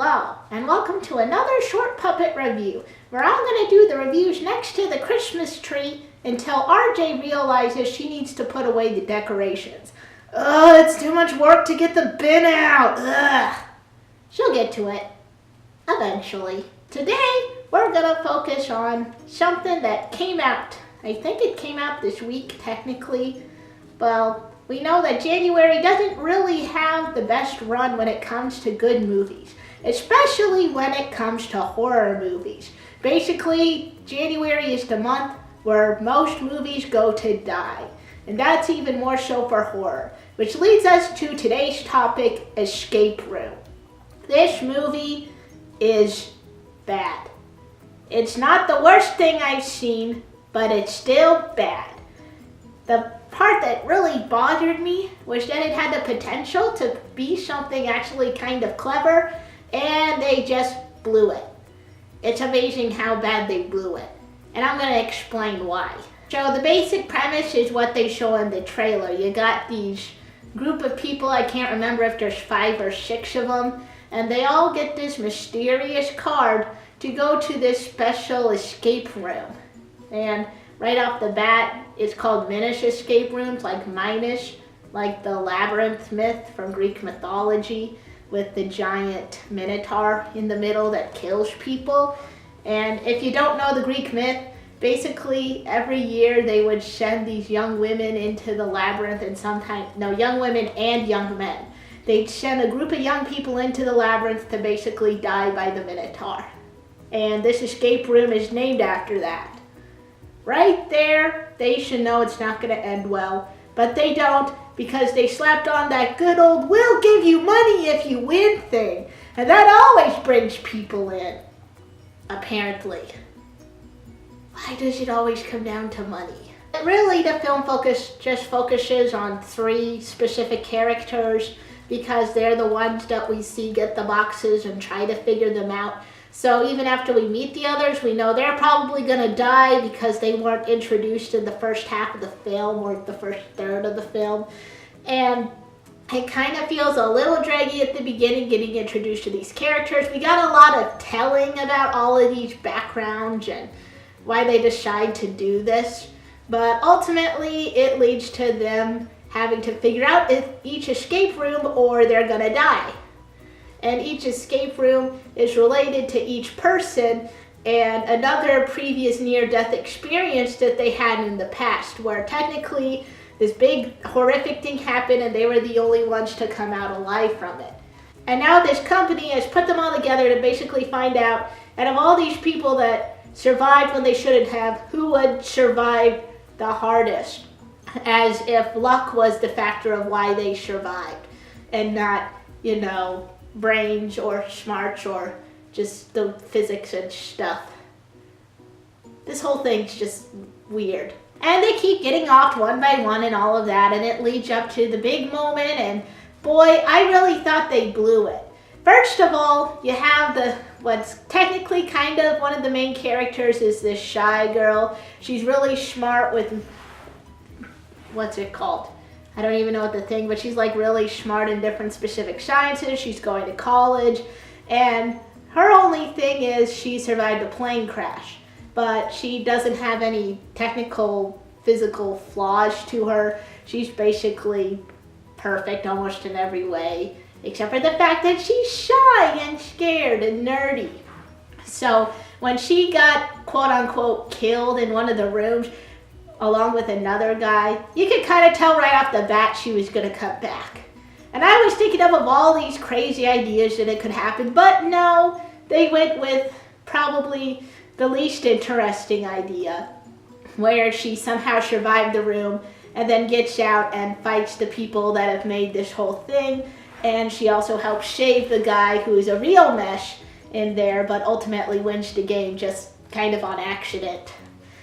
Hello, and welcome to another Short Puppet review, where I'm going to do the reviews next to the Christmas tree until RJ realizes she needs to put away the decorations. Ugh, it's too much work to get the bin out. Ugh. She'll get to it, eventually. Today, we're going to focus on something that came out. I think it came out this week, technically. Well, we know that January doesn't really have the best run when it comes to good movies, especially when it comes to horror movies. Basically, January is the month where most movies go to die, and that's even more so for horror, which leads us to today's topic, Escape Room. This movie is bad. It's not the worst thing I've seen, but it's still bad. The part that really bothered me was that it had the potential to be something actually kind of clever, and they just blew it. It's amazing how bad they blew it, and I'm going to explain why. So the basic premise is what they show in the trailer. You got these group of people, I can't remember if there's 5 or 6 of them, and they all get this mysterious card to go to this special escape room. And right off the bat, it's called Minish escape rooms, like Minish, like the labyrinth myth from Greek mythology with the giant minotaur in the middle that kills people. And if you don't know the Greek myth, basically every year they would send these young women into the labyrinth, and young women and young men. They'd send a group of young people into the labyrinth to basically die by the minotaur. And this escape room is named after that. Right there, they should know it's not going to end well, but they don't, because they slapped on that good old "we'll give you money if you win" thing, and that always brings people in, apparently. Why does it always come down to money? Really, the film just focuses on 3 specific characters, because they're the ones that we see get the boxes and try to figure them out. So even after we meet the others, we know they're probably going to die because they weren't introduced in the first half of the film or the first third of the film. And it kind of feels a little draggy at the beginning getting introduced to these characters. We got a lot of telling about all of these backgrounds and why they decide to do this. But ultimately, it leads to them having to figure out each escape room or they're going to die. And each escape room is related to each person and another previous near-death experience that they had in the past, where technically this big horrific thing happened and they were the only ones to come out alive from it. And now this company has put them all together to basically find out, out of all these people that survived when they shouldn't have, who would survive the hardest, as if luck was the factor of why they survived and not, brains or smarts or just the physics and stuff. This whole thing's just weird. And they keep getting off one by one and all of that, and it leads up to the big moment, and boy, I really thought they blew it. First of all, you have what's technically kind of one of the main characters is this shy girl. She's really smart with, what's it called? I don't even know what the thing, but she's like really smart in different specific sciences. She's going to college, and her only thing is she survived a plane crash, but she doesn't have any technical physical flaws to her. She's basically perfect almost in every way, except for the fact that she's shy and scared and nerdy. So when she got quote unquote killed in one of the rooms, along with another guy, you could kind of tell right off the bat she was going to come back. And I was thinking of all these crazy ideas that it could happen, but no, they went with probably the least interesting idea, where she somehow survived the room and then gets out and fights the people that have made this whole thing, and she also helps save the guy who is a real mesh in there, but ultimately wins the game just kind of on accident.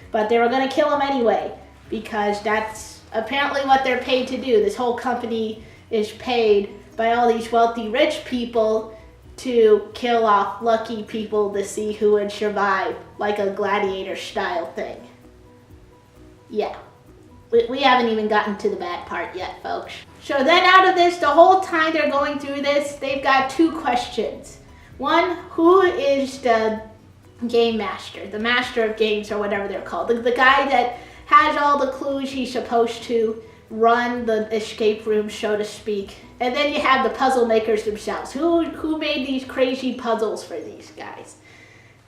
But they were going to kill him anyway, because that's apparently what they're paid to do. This whole company is paid by all these wealthy rich people to kill off lucky people to see who would survive, like a gladiator style thing. Yeah, we haven't even gotten to the bad part yet, folks. So then out of this, the whole time they're going through this, they've got 2 questions. One, who is the game master, the master of games or whatever they're called, the guy that has all the clues he's supposed to run the escape room, so to speak. And then you have the puzzle makers themselves. Who made these crazy puzzles for these guys?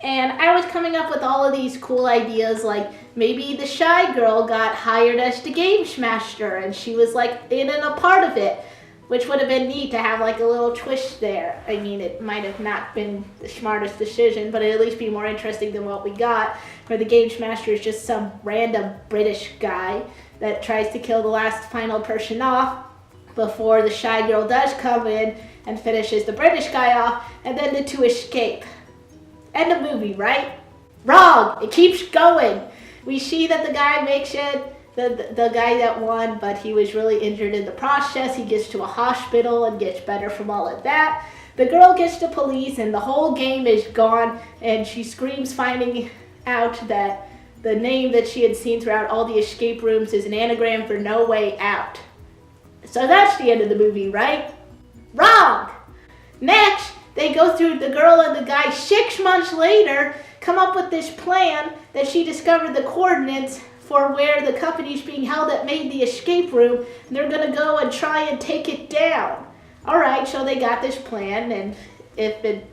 And I was coming up with all of these cool ideas, like maybe the shy girl got hired as the games master and she was like in and a part of it, which would have been neat to have like a little twist there. I mean, it might have not been the smartest decision, but it'd at least be more interesting than what we got, where the games master is just some random British guy that tries to kill the last final person off before the shy girl does come in and finishes the British guy off, and then the two escape. End of movie, right? Wrong! It keeps going. We see that the guy makes it, the guy that won, but he was really injured in the process. He gets to a hospital and gets better from all of that. The girl gets to police and the whole game is gone, and she screams, finding out that the name that she had seen throughout all the escape rooms is an anagram for No Way Out. So that's the end of the movie, right? Wrong! Next, they go through, the girl and the guy 6 months later come up with this plan that she discovered the coordinates for where the company's being held that made the escape room, and they're gonna go and try and take it down. All right, so they got this plan, and if it,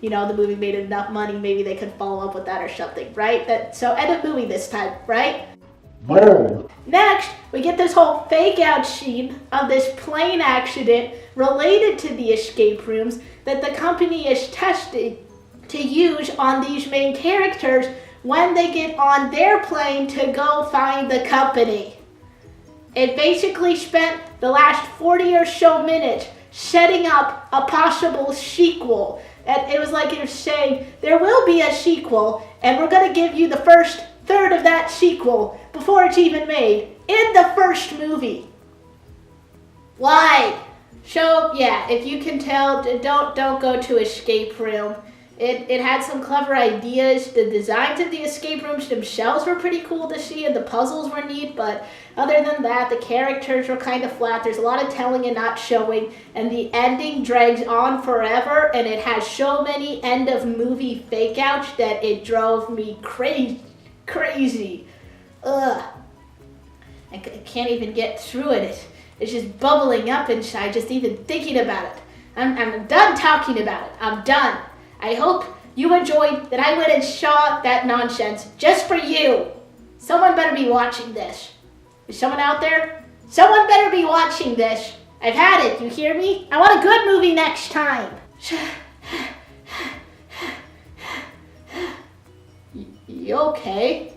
the movie made enough money, maybe they could follow up with that or something, right? So end of movie this time, right? No. Next, we get this whole fake out scene of this plane accident related to the escape rooms that the company is testing to use on these main characters when they get on their plane to go find the company. It basically spent the last 40 or so minutes setting up a possible sequel. And it was like it was saying, there will be a sequel, and we're going to give you the first third of that sequel before it's even made in the first movie. Why? So yeah, if you can tell, don't go to escape room. It had some clever ideas. The designs of the escape rooms themselves were pretty cool to see, and the puzzles were neat, but other than that, the characters were kind of flat. There's a lot of telling and not showing, and the ending drags on forever, and it has so many end of movie fake outs that it drove me crazy. Ugh. I can't even get through it. It's just bubbling up inside just even thinking about it. I'm done talking about it. I'm done. I hope you enjoyed that I went and saw that nonsense just for you. Someone better be watching this. Is someone out there? Someone better be watching this. I've had it, you hear me? I want a good movie next time. You okay?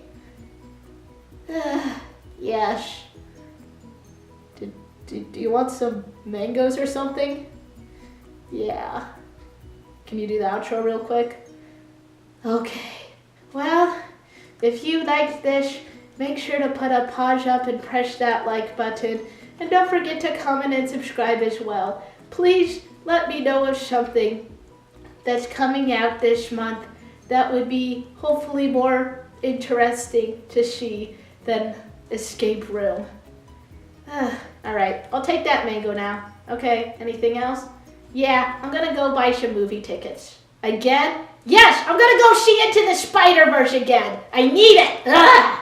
Yes. Do you want some mangoes or something? Yeah. Can you do the outro real quick? Okay. Well, if you liked this, make sure to put a pause up and press that like button. And don't forget to comment and subscribe as well. Please let me know of something that's coming out this month that would be hopefully more interesting to see than Escape Room. All right, I'll take that mango now. Okay, anything else? Yeah, I'm gonna go buy some movie tickets. Again? Yes, I'm gonna go see Into the Spider-Verse again. I need it. Ugh.